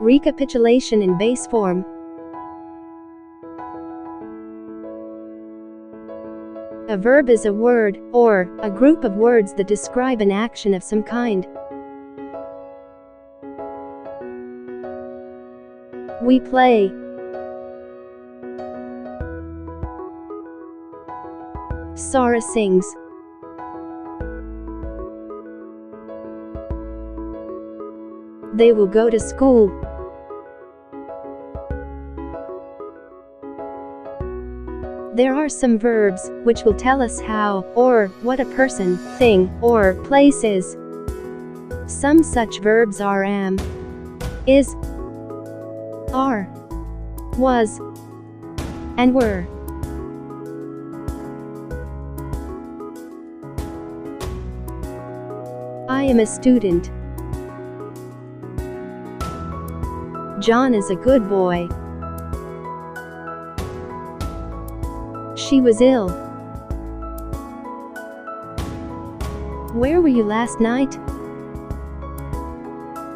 Recapitulation in base form. A verb is a word, or a group of words that describe an action of some kind. We play. Sara sings. They will go to school. There are some verbs which will tell us how or what a person, thing, or place is. Some such verbs are am, is, are, was, and were. I am a student. John is a good boy. She was ill. Where were you last night?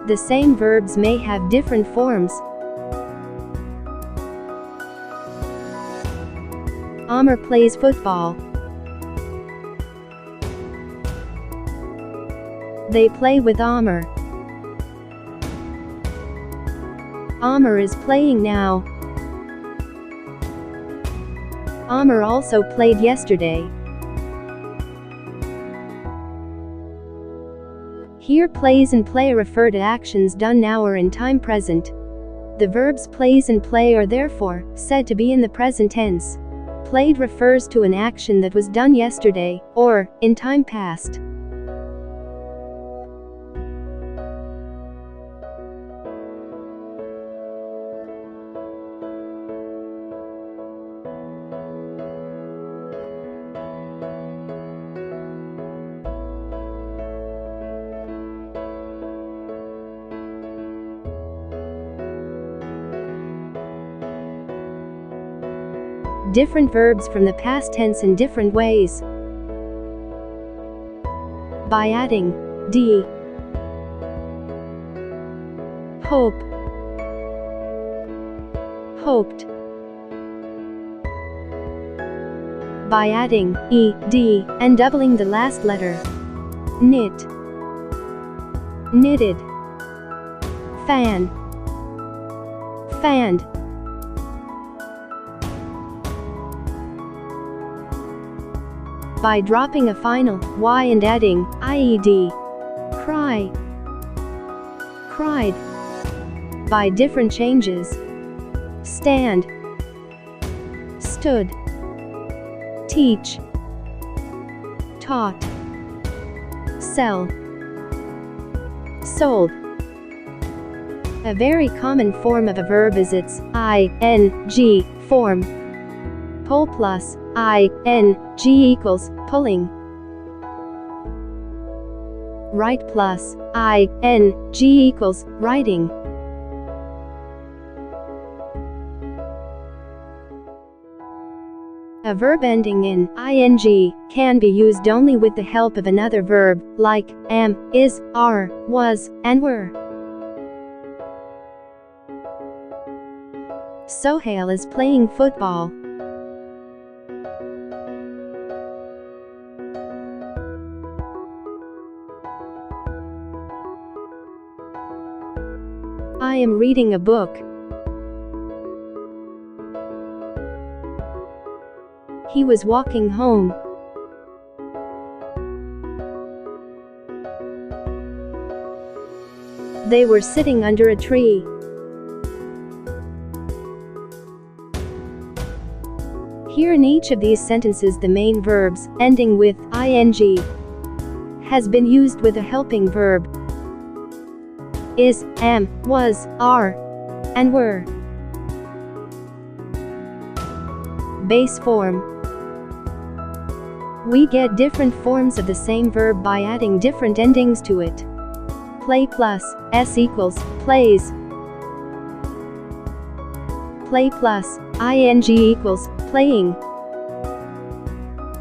The same verbs may have different forms. Amr plays football. They play with Amr. Amr is playing now. Amr also played yesterday. Here plays and play refer to actions done now or in time present. The verbs plays and play are therefore said to be in the present tense. Played refers to an action that was done yesterday, or in time past. Different verbs from the past tense in different ways. By adding d, hope, hoped. By adding ed and doubling the last letter, knit, knitted, fan, fanned. By dropping a final y and adding ied, cry, cried. By different changes, stand, stood, teach, taught, sell, sold. A very common form of a verb is its ing form. Pull plus ing equals pulling. Write plus ing equals writing. A verb ending in ing can be used only with the help of another verb, like am, is, are, was, and were. Sohail is playing football. I am reading a book. He was walking home. They were sitting under a tree. Here in each of these sentences the main verbs, ending with ing, has been used with a helping verb. Is, am, was, are, and were. Base form. We get different forms of the same verb by adding different endings to it. Play plus s equals plays. Play plus ing equals playing.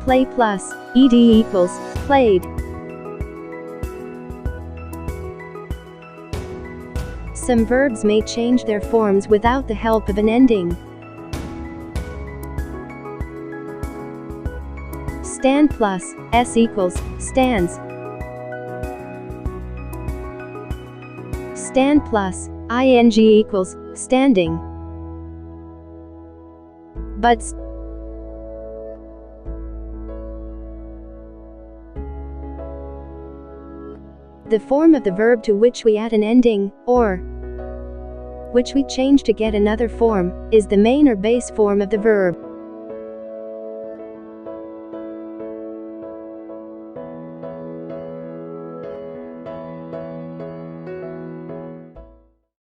Play plus ed equals played. Some verbs may change their forms without the help of an ending. Stand plus s equals stands. Stand plus ing equals standing. But the form of the verb to which we add an ending, or which we change to get another form, is the main or base form of the verb.